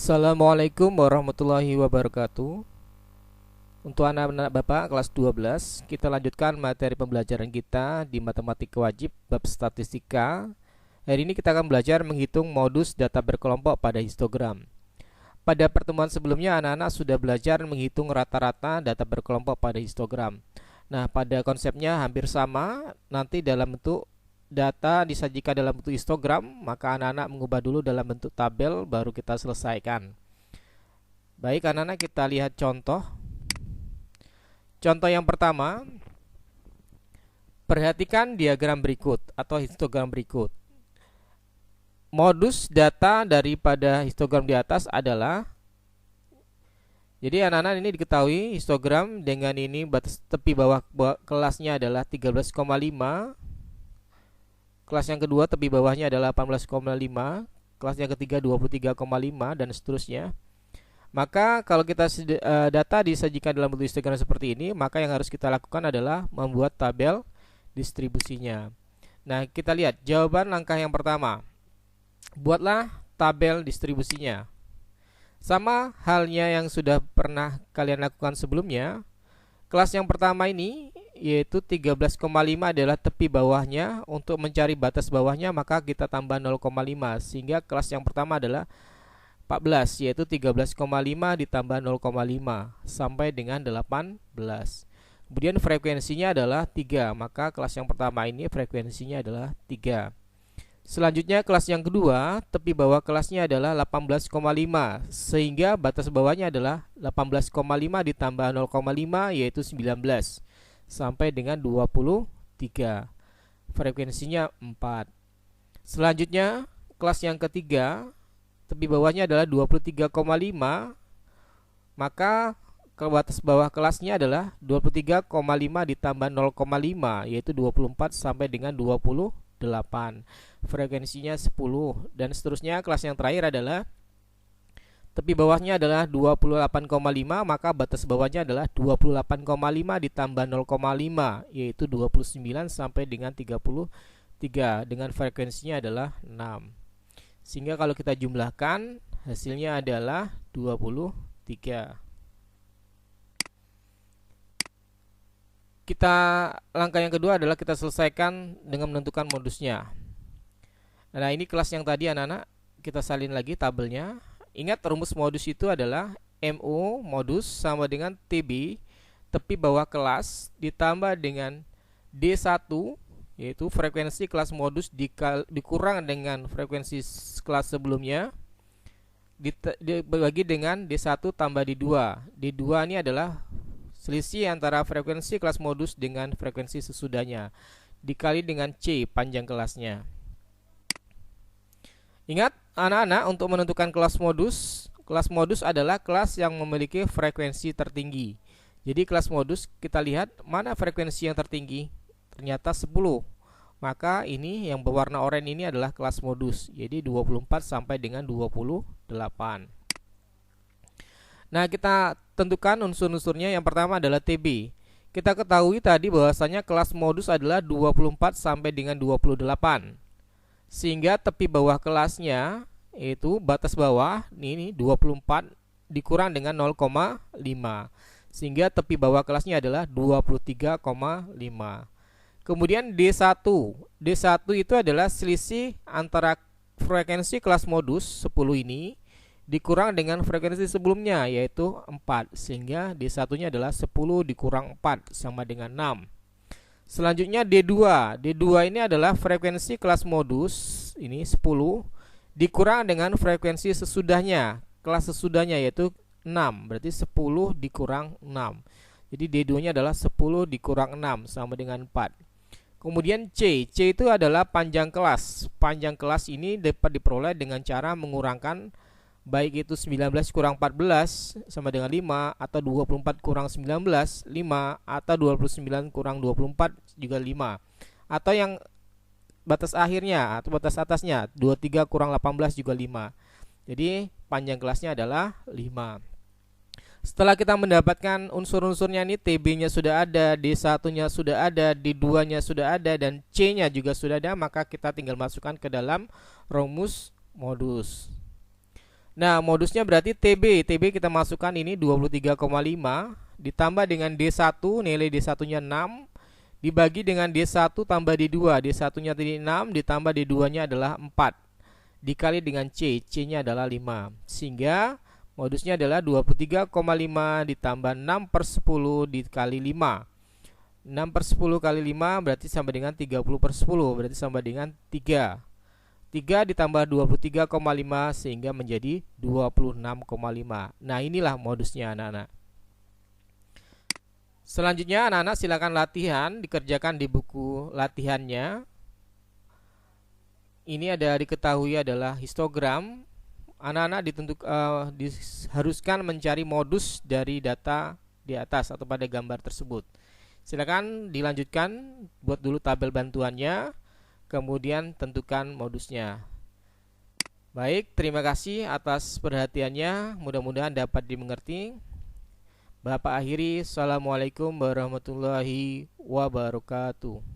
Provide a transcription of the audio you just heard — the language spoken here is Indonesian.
Assalamualaikum warahmatullahi wabarakatuh. Untuk anak-anak Bapak kelas 12, kita lanjutkan materi pembelajaran kita di matematika wajib bab statistika. Hari ini kita akan belajar menghitung modus data berkelompok pada histogram. Pada pertemuan sebelumnya anak-anak sudah belajar menghitung rata-rata data berkelompok pada histogram. Nah, pada konsepnya hampir sama. Nanti dalam bentuk data disajikan dalam bentuk histogram, maka anak-anak mengubah dulu dalam bentuk tabel, baru kita selesaikan. Baik anak-anak, kita lihat contoh. Contoh yang pertama, perhatikan diagram berikut atau histogram berikut. Modus data daripada histogram di atas adalah, jadi anak-anak ini diketahui histogram dengan ini batas tepi bawah kelasnya adalah 13,5. Kelas yang kedua tepi bawahnya adalah 18,5, kelas yang ketiga 23,5 dan seterusnya. Maka kalau kita data disajikan dalam bentuk histogram seperti ini, maka yang harus kita lakukan adalah membuat tabel distribusinya. Nah, kita lihat jawaban langkah yang pertama. Buatlah tabel distribusinya. Sama halnya yang sudah pernah kalian lakukan sebelumnya. Kelas yang pertama ini yaitu 13,5 adalah tepi bawahnya. Untuk mencari batas bawahnya maka kita tambah 0,5, sehingga kelas yang pertama adalah 14, yaitu 13,5 ditambah 0,5 sampai dengan 18. Kemudian frekuensinya adalah 3, maka kelas yang pertama ini frekuensinya adalah 3. Selanjutnya kelas yang kedua, tepi bawah kelasnya adalah 18,5, sehingga batas bawahnya adalah 18,5 ditambah 0,5 yaitu 19 sampai dengan 23. Frekuensinya 4. Selanjutnya kelas yang ketiga, tepi bawahnya adalah 23,5, maka ke batas bawah kelasnya adalah 23,5 ditambah 0,5 yaitu 24 sampai dengan 28. Frekuensinya 10 dan seterusnya. Kelas yang terakhir adalah tepi bawahnya adalah 28,5, maka batas bawahnya adalah 28,5 ditambah 0,5 yaitu 29 sampai dengan 33 dengan frekuensinya adalah 6. Sehingga kalau kita jumlahkan hasilnya adalah 23. Langkah yang kedua adalah kita selesaikan dengan menentukan modusnya. Nah, ini kelas yang tadi anak-anak, kita salin lagi tabelnya. Ingat rumus modus itu adalah MO modus sama dengan TB tepi bawah kelas ditambah dengan D1 yaitu frekuensi kelas modus dikurang dengan frekuensi kelas sebelumnya dibagi dengan D1 tambah D2. D2 ini adalah selisih antara frekuensi kelas modus dengan frekuensi sesudahnya dikali dengan C panjang kelasnya. Ingat anak-anak, untuk menentukan kelas modus adalah kelas yang memiliki frekuensi tertinggi. Jadi kelas modus kita lihat mana frekuensi yang tertinggi, ternyata 10. Maka ini yang berwarna oranye ini adalah kelas modus, jadi 24 sampai dengan 28. Nah, kita tentukan unsur-unsurnya. Yang pertama adalah TB. Kita ketahui tadi bahwasanya kelas modus adalah 24 sampai dengan 28. Sehingga tepi bawah kelasnya yaitu batas bawah ini 24 dikurang dengan 0,5. Sehingga tepi bawah kelasnya adalah 23,5. Kemudian D1. D1 itu adalah selisih antara frekuensi kelas modus 10 ini dikurang dengan frekuensi sebelumnya yaitu 4, sehingga D1-nya adalah 10 dikurang 4 sama dengan 6. Selanjutnya D2. D2 ini adalah frekuensi kelas modus ini 10 dikurang dengan frekuensi sesudahnya, kelas sesudahnya yaitu 6, berarti 10 dikurang 6. Jadi D2-nya adalah 10 dikurang 6 sama dengan 4. Kemudian C. C itu adalah panjang kelas. Panjang kelas ini dapat diperoleh dengan cara mengurangkan baik itu 19 kurang 14 sama dengan 5, atau 24 kurang 19, 5, atau 29 kurang 24 juga 5. Atau yang batas akhirnya atau batas atasnya 23 kurang 18 juga 5. Jadi panjang kelasnya adalah 5. Setelah kita mendapatkan unsur-unsurnya ini, TB-nya sudah ada, D1-nya sudah ada, D2-nya sudah ada, dan C-nya juga sudah ada, maka kita tinggal masukkan ke dalam rumus modus. Nah, modusnya berarti TB kita masukkan ini 23,5 ditambah dengan D1, nilai D1-nya 6 dibagi dengan D1 tambah D2. D1-nya tadi 6 ditambah D2-nya adalah 4 dikali dengan C-nya adalah 5. Sehingga modusnya adalah 23,5 ditambah 6 per 10 dikali 5. 6 per 10 kali 5 berarti sama dengan 30 per 10, berarti sama dengan 3. 3 ditambah 23,5 sehingga menjadi 26,5. Nah, inilah modusnya anak-anak. Selanjutnya anak-anak silakan latihan, dikerjakan di buku latihannya. Ini ada diketahui adalah histogram. Anak-anak diharuskan mencari modus dari data di atas atau pada gambar tersebut. Silakan dilanjutkan, buat dulu tabel bantuannya, kemudian tentukan modusnya. Baik, terima kasih atas perhatiannya, mudah-mudahan dapat dimengerti. Bapak akhiri, assalamualaikum warahmatullahi wabarakatuh.